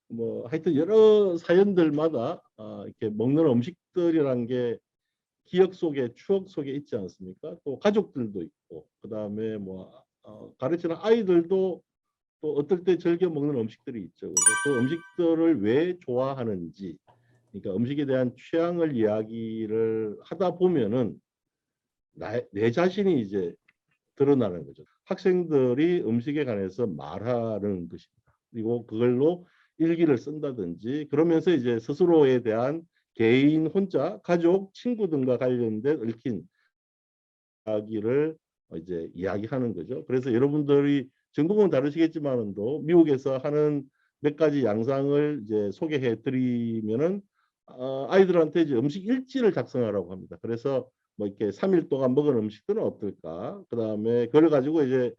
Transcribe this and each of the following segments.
뭐 하여튼 여러 사연들마다 이렇게 먹는 음식들이란 게 기억 속에 추억 속에 있지 않습니까? 또 가족들도 있고 그다음에 뭐 가르치는 아이들도 또 어떨 때 즐겨 먹는 음식들이 있죠. 그래서 그 음식들을 왜 좋아하는지, 그러니까 음식에 대한 취향을 이야기를 하다 보면은 내 자신이 이제 드러나는 거죠. 학생들이 음식에 관해서 말하는 것입니다. 그리고 그걸로 일기를 쓴다든지 그러면서 이제 스스로에 대한 개인 혼자 가족 친구 등과 관련된 얽힌 이야기를 이제 이야기하는 거죠. 그래서 여러분들이 전국은 다르시겠지만도 미국에서 하는 몇 가지 양상을 이제 소개해 드리면은 아이들한테 이제 음식 일지를 작성하라고 합니다. 그래서 뭐 이렇게 3일 동안 먹은 음식들은 어떨까? 그다음에 그걸 가지고 이제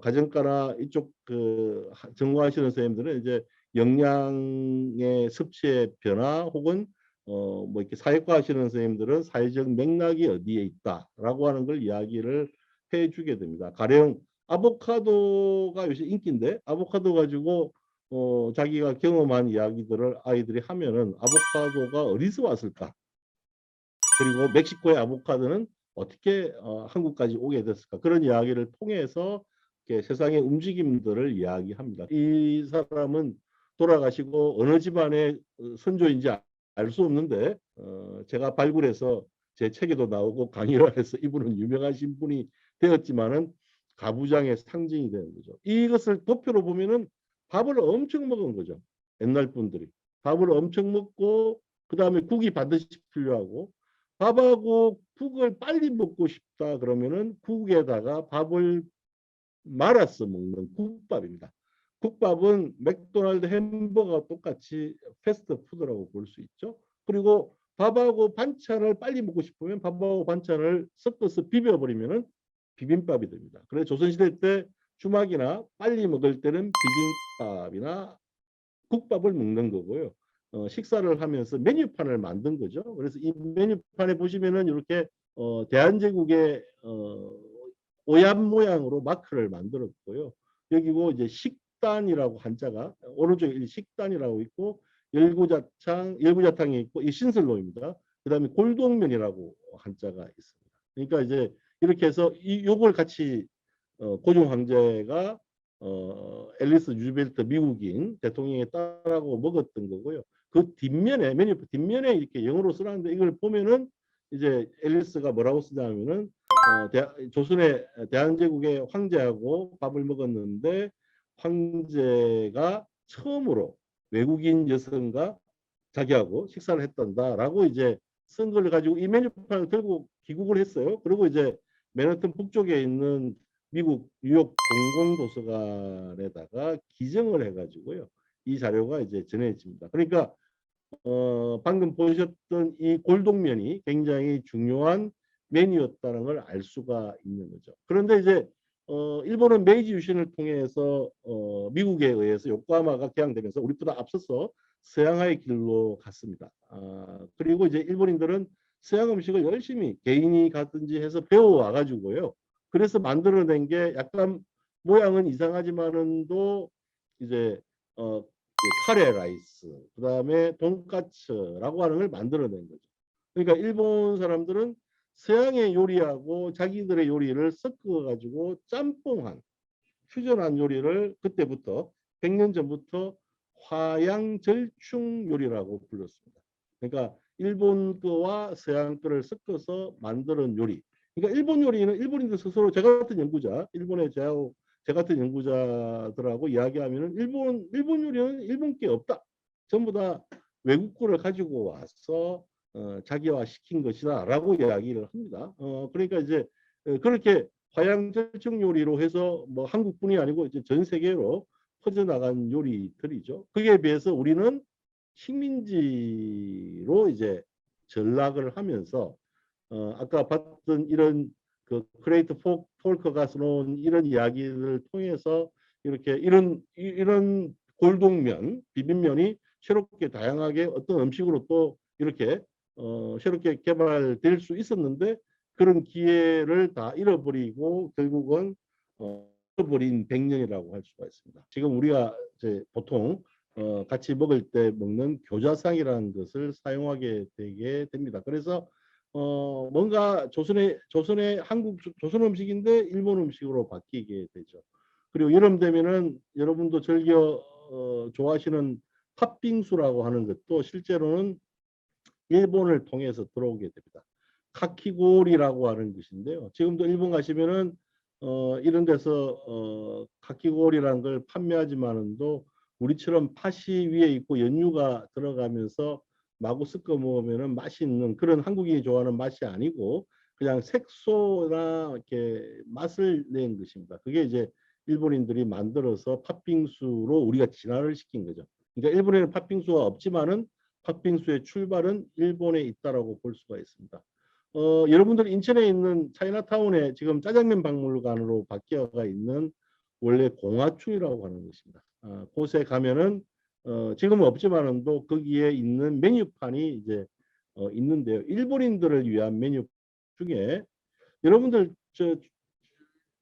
가정과나 이쪽 그 전공하시는 선생님들은 이제 영양의 섭취의 변화 혹은 뭐 이렇게 사회과 하시는 선생님들은 사회적 맥락이 어디에 있다라고 하는 걸 이야기를 해주게 됩니다. 가령 아보카도가 요새 인기인데 아보카도 가지고 자기가 경험한 이야기들을 아이들이 하면은 아보카도가 어디서 왔을까? 그리고 멕시코의 아보카도는 어떻게 한국까지 오게 됐을까? 그런 이야기를 통해서 세상의 움직임들을 이야기합니다. 이 사람은 돌아가시고 어느 집안의 선조인지 알 수 없는데 제가 발굴해서 제 책에도 나오고 강의를 해서 이분은 유명하신 분이 되었지만은 가부장의 상징이 되는 거죠. 이것을 도표로 보면은 밥을 엄청 먹은 거죠. 옛날 분들이 밥을 엄청 먹고 그 다음에 국이 반드시 필요하고 밥하고 국을 빨리 먹고 싶다 그러면은 국에다가 밥을 말아서 먹는 국밥입니다. 국밥은 맥도날드 햄버거와 똑같이 패스트푸드라고 볼 수 있죠. 그리고 밥하고 반찬을 빨리 먹고 싶으면 밥하고 반찬을 섞어서 비벼버리면 비빔밥이 됩니다. 그래서 조선시대 때 주막이나 빨리 먹을 때는 비빔밥이나 국밥을 먹는 거고요. 식사를 하면서 메뉴판을 만든 거죠. 그래서 이 메뉴판에 보시면은 이렇게 대한제국의 오얏 모양으로 마크를 만들었고요. 여기고 이제 식단이라고 한자가 오른쪽에 식단이라고 있고 열구자탕이 있고 이 신설로입니다. 그다음에 골동면이라고 한자가 있습니다. 그러니까 이제 이렇게 해서 요걸 같이 고종 황제가 앨리스 루즈벨트 미국인 대통령에 따라고 먹었던 거고요. 그 뒷면에 메뉴 뒷면에 이렇게 영어로 쓰라는데 이걸 보면은 이제 앨리스가 뭐라고 쓰냐면은 조선의 대한제국의 황제하고 밥을 먹었는데 황제가 처음으로 외국인 여성과 자기하고 식사를 했단다라고 이제 쓴 걸 가지고 이 메뉴판을 들고 귀국을 했어요. 그리고 이제 맨하튼 북쪽에 있는 미국 뉴욕 공공도서관에다가 기증을 해가지고요. 이 자료가 이제 전해집니다. 그러니까 방금 보셨던 이 골동면이 굉장히 중요한 메뉴였다는 걸 알 수가 있는 거죠. 그런데 이제 일본은 메이지 유신을 통해서 미국에 의해서 요코하마가 개항되면서 우리보다 앞서서 서양화의 길로 갔습니다. 그리고 이제 일본인들은 서양 음식을 열심히 개인이 가든지 해서 배워와 가지고요. 그래서 만들어낸 게 약간 모양은 이상하지만은도 이제 카레 라이스, 그 다음에 돈까츠라고 하는 걸 만들어낸 거죠. 그러니까 일본 사람들은 서양의 요리하고 자기들의 요리를 섞어가지고 짬뽕한, 퓨전한 요리를 그때부터 100년 전부터 화양절충 요리라고 불렀습니다. 그러니까 일본 거와 서양 거를 섞어서 만드는 요리. 그러니까 일본 요리는 일본인들 스스로 제 같은 연구자, 일본의 제 같은 연구자들하고 이야기하면은 일본 요리는 일본 게 없다. 전부 다 외국 거를 가지고 와서 자기화 시킨 것이다라고 이야기를 합니다. 그러니까 이제 그렇게 화양절충 요리로 해서 뭐 한국뿐이 아니고 이제 전 세계로 퍼져나간 요리들이죠. 그에 비해서 우리는 식민지로 이제 전락을 하면서 아까 봤던 이런 그 크레이트 폴커가 써놓은 이런 이야기를 통해서 이렇게 이런 골동면, 비빔면이 새롭게 다양하게 어떤 음식으로 또 이렇게 새롭게 개발될 수 있었는데 그런 기회를 다 잃어버리고 결국은 잃어버린 100년이라고 할 수가 있습니다. 지금 우리가 이제 보통 같이 먹을 때 먹는 교자상이라는 것을 사용하게 되게 됩니다. 그래서 뭔가 조선의 한국 조선 음식인데 일본 음식으로 바뀌게 되죠. 그리고 여름 되면은 여러분도 즐겨 좋아하시는 팥빙수라고 하는 것도 실제로는 일본을 통해서 들어오게 됩니다. 카키고리라고 하는 것인데요. 지금도 일본 가시면은 이런 데서 카키고리라는 걸 판매하지만은도 우리처럼 팥이 위에 있고 연유가 들어가면서 마구 섞어 먹으면은 맛이 있는 그런 한국인이 좋아하는 맛이 아니고 그냥 색소나 이렇게 맛을 낸 것입니다. 그게 이제 일본인들이 만들어서 팥빙수로 우리가 진화를 시킨 거죠. 그러니까 일본에는 팥빙수가 없지만은 팥빙수의 출발은 일본에 있다라고 볼 수가 있습니다. 여러분들 인천에 있는 차이나타운에 지금 짜장면 박물관으로 바뀌어가 있는 원래 공화춘이라고 하는 것입니다. 곳에 가면은 지금은 없지만은도 거기에 있는 메뉴판이 이제 있는데요. 일본인들을 위한 메뉴 중에 여러분들 저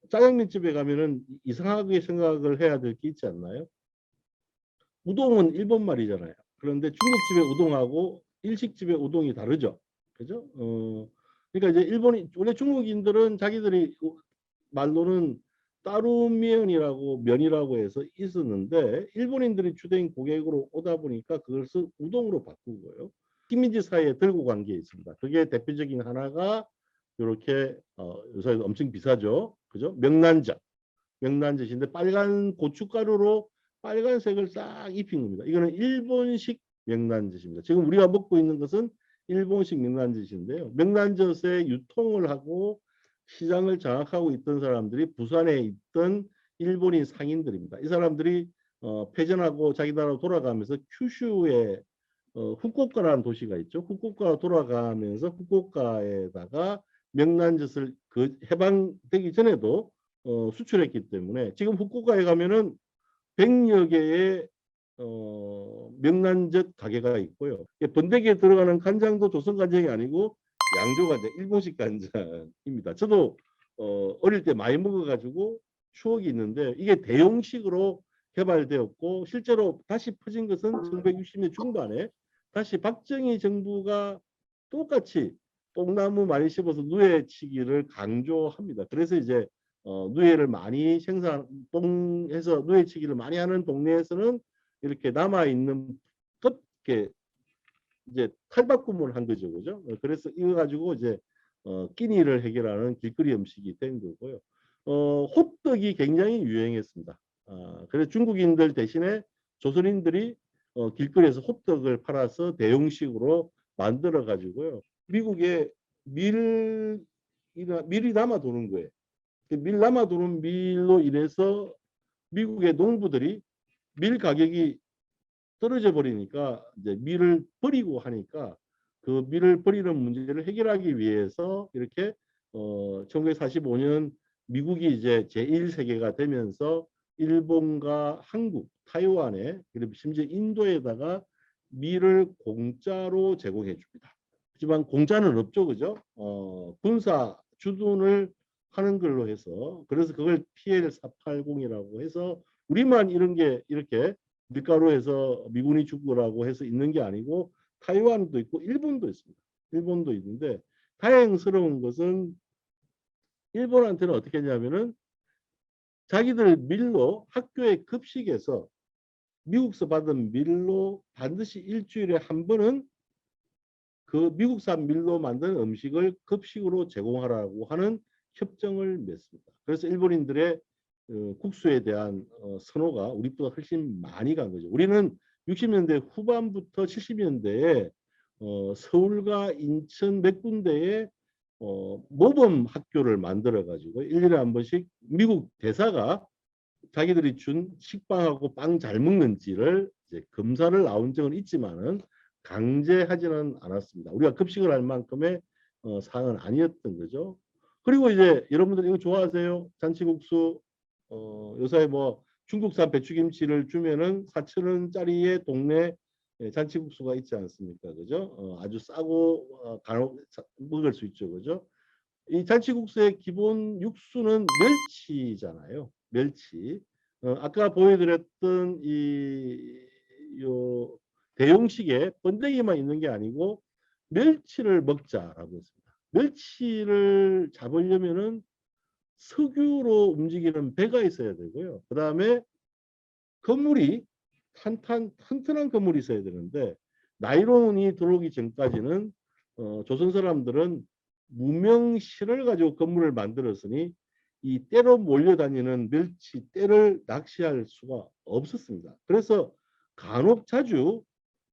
짜장면 집에 가면은 이상하게 생각을 해야 될 게 있지 않나요? 우동은 일본 말이잖아요. 그런데 중국집의 우동하고 일식집의 우동이 다르죠. 그죠? 그러니까 이제 일본이 원래 중국인들은 자기들이 말로는 따루면이라고 면이라고 해서 있었는데 일본인들이 주된 고객으로 오다 보니까 그것을 우동으로 바꾼 거예요. 식민지 사이에 들고 간 게 있습니다. 그게 대표적인 하나가 이렇게 요새 엄청 비싸죠. 그죠? 명란젓인데 빨간 고춧가루로 빨간색을 싹 입힌 겁니다. 이거는 일본식 명란젓입니다. 지금 우리가 먹고 있는 것은 일본식 명란젓인데요. 명란젓의 유통을 하고 시장을 장악하고 있던 사람들이 부산에 있던 일본인 상인들입니다. 이 사람들이 패전하고 자기 나라로 돌아가면서 큐슈에 후쿠오카라는 도시가 있죠. 후쿠오카 돌아가면서 후쿠오카에다가 명란젓을 그 해방되기 전에도 수출했기 때문에 지금 후쿠오카에 가면은 100여 개의 명란젓 가게가 있고요. 번데기에 들어가는 간장도 조선 간장이 아니고 양조 간장, 일본식 간장입니다. 저도 어릴 때 많이 먹어가지고 추억이 있는데 이게 대용식으로 개발되었고 실제로 다시 퍼진 것은 1960년 중반에 다시 박정희 정부가 똑같이 뽕나무 많이 씹어서 누에치기를 강조합니다. 그래서 이제 누에를 많이 뽕해서 누에치기를 많이 하는 동네에서는 이렇게 남아 있는 끝게 이제 탈바꿈을 한 거죠, 그죠? 그래서 이거 가지고 이제 끼니를 해결하는 길거리 음식이 된 거고요. 호떡이 굉장히 유행했습니다. 그래서 중국인들 대신에 조선인들이 길거리에서 호떡을 팔아서 대용식으로 만들어 가지고요. 미국에 밀이 남아 도는 거예요. 밀 남아 도는 밀로 인해서 미국의 농부들이 밀 가격이 떨어져 버리니까 이제 밀을 버리고 하니까 그 밀을 버리는 문제를 해결하기 위해서 이렇게 1945년 미국이 이제 제1세계가 되면서 일본과 한국, 타이완에 그리고 심지어 인도에다가 밀을 공짜로 제공해 줍니다. 하지만 공짜는 없죠, 그죠? 군사 주둔을 하는 걸로 해서 그래서 그걸 PL480이라고 해서 우리만 이런 게 이렇게 밀가루에서 미군이 죽으라고 해서 있는 게 아니고 타이완도 있고 일본도 있습니다. 일본도 있는데 다행스러운 것은 일본한테는 어떻게 했냐면은 자기들 밀로 학교의 급식에서 미국서 받은 밀로 반드시 일주일에 한 번은 그 미국산 밀로 만든 음식을 급식으로 제공하라고 하는 협정을 맺습니다. 그래서 일본인들의 국수에 대한 선호가 우리보다 훨씬 많이 간 거죠. 우리는 60년대 후반부터 70년대에 서울과 인천 몇 군데에 모범 학교를 만들어 가지고 1년에 한 번씩 미국 대사가 자기들이 준 식빵하고 빵 잘 먹는지를 이제 검사를 나온 적은 있지만은 강제하지는 않았습니다. 우리가 급식을 할 만큼의 사항은 아니었던 거죠. 그리고 이제 여러분들 이거 좋아하세요? 잔치국수 요새 뭐 중국산 배추김치를 주면은 4,000원짜리의 동네 잔치국수가 있지 않습니까? 그죠? 아주 싸고 간혹 먹을 수 있죠. 그죠? 이 잔치국수의 기본 육수는 멸치잖아요. 멸치. 아까 보여드렸던 요 대용식에 번데기만 있는 게 아니고 멸치를 먹자라고 했습니다. 멸치를 잡으려면은 석유로 움직이는 배가 있어야 되고요. 그 다음에 건물이 튼튼한 건물이 있어야 되는데 나이론이 들어오기 전까지는 조선 사람들은 무명실을 가지고 건물을 만들었으니 이 떼로 몰려다니는 멸치 떼를 낚시할 수가 없었습니다. 그래서 간혹 자주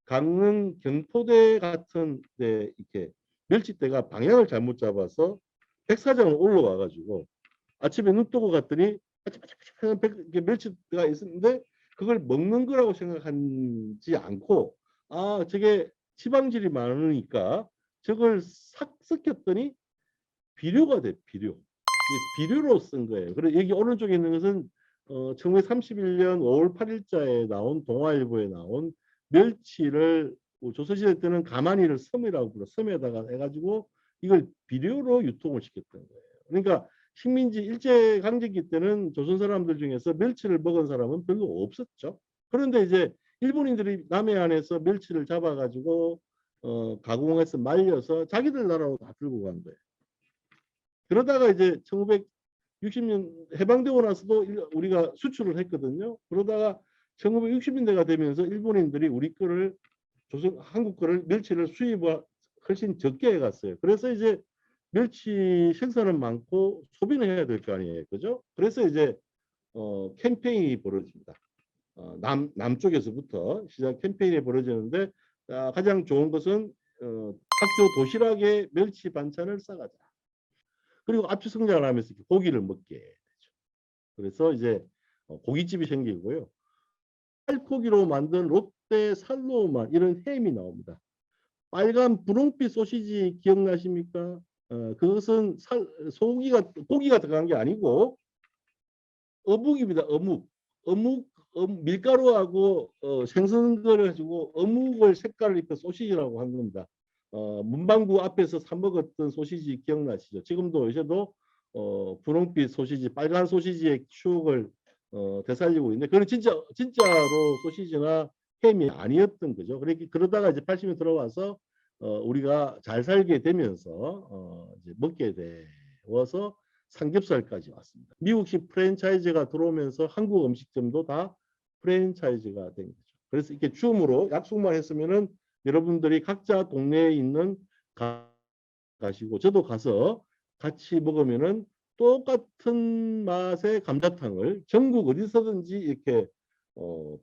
강릉 경포대 같은 데 이렇게 멸치떼가 방향을 잘못 잡아서 백사장을 올라와 가지고 아침에 눈 뜨고 갔더니 멸치가 있었는데 그걸 먹는 거라고 생각하지 않고 아 저게 지방질이 많으니까 저걸 싹 섞였더니 비료가 돼 비료. 비료로 쓴 거예요. 그리고 여기 오른쪽에 있는 것은 1931년 5월 8일자에 나온 동아일보에 나온 멸치를 조선시대 때는 가마니를 섬이라고 불러 섬에다가 해가지고 이걸 비료로 유통을 시켰던 거예요. 그러니까 식민지 일제강점기 때는 조선 사람들 중에서 멸치를 먹은 사람은 별로 없었죠. 그런데 이제 일본인들이 남해안에서 멸치를 잡아가지고 가공해서 말려서 자기들 나라로 다 들고 간 거예요. 그러다가 이제 1960년 해방되고 나서도 우리가 수출을 했거든요. 그러다가 1960년대가 되면서 일본인들이 우리 거를 한국 거를 멸치를 수입을 훨씬 적게 해갔어요. 그래서 이제 멸치 생산은 많고 소비는 해야 될 거 아니에요. 그죠? 그래서 이제 캠페인이 벌어집니다. 남쪽에서부터 시작 캠페인이 벌어지는데 가장 좋은 것은 학교 도시락에 멸치 반찬을 싸가자. 그리고 압축 성장을 하면서 고기를 먹게 되죠. 그래서 이제 고깃집이 생기고요. 살코기로 만든 롯데 살로만 이런 햄이 나옵니다. 빨간 분홍빛 소시지 기억나십니까? 그것은 고기가 들어간 게 아니고 어묵입니다. 어묵 밀가루하고 생선을 가지고 어묵을 색깔을 입힌 소시지라고 한 겁니다. 문방구 앞에서 사 먹었던 소시지 기억나시죠? 지금도 요새도 분홍빛 소시지, 빨간 소시지의 추억을 되살리고 있는데 그건 진짜로 소시지나 햄이 아니었던 거죠. 그러다가 이제 80년 들어와서 우리가 잘 살게 되면서 이제 먹게 되어서 삼겹살까지 왔습니다. 미국식 프랜차이즈가 들어오면서 한국 음식점도 다 프랜차이즈가 된 거죠. 그래서 이렇게 줌으로 약속만 했으면은 여러분들이 각자 동네에 있는 가시고 저도 가서 같이 먹으면은 똑같은 맛의 감자탕을 전국 어디서든지 이렇게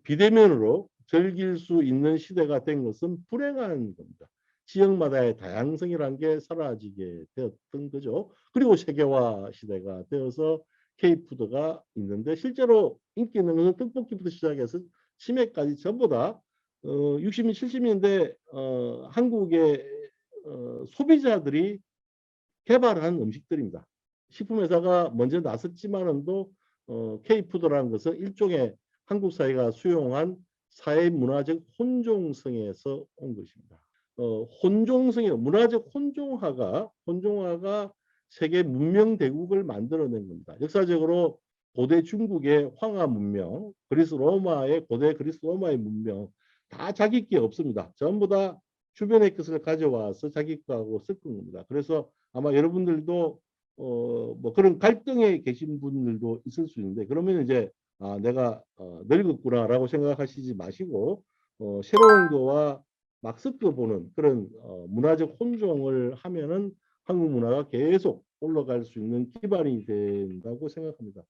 비대면으로 즐길 수 있는 시대가 된 것은 불행한 겁니다. 지역마다의 다양성이라는 게 사라지게 되었던 거죠. 그리고 세계화 시대가 되어서 K푸드가 있는데 실제로 인기 있는 것은 떡볶이부터 시작해서 치맥까지 전부 다 60년, 70년대 한국의 소비자들이 개발한 음식들입니다. 식품회사가 먼저 나섰지만은도 K푸드라는 것은 일종의 한국 사회가 수용한 사회문화적 혼종성에서 온 것입니다. 혼종성이 문화적 혼종화가 세계 문명 대국을 만들어낸 겁니다. 역사적으로 고대 중국의 황하 문명, 고대 그리스 로마의 문명 다 자기 게 없습니다. 전부 다 주변의 것을 가져와서 자기 거하고 섞은 겁니다. 그래서 아마 여러분들도 뭐 그런 갈등에 계신 분들도 있을 수 있는데 그러면 이제 내가 늙었구나라고 생각하시지 마시고 새로운 거와 막 섞어보는 그런 문화적 혼종을 하면은 한국 문화가 계속 올라갈 수 있는 기반이 된다고 생각합니다.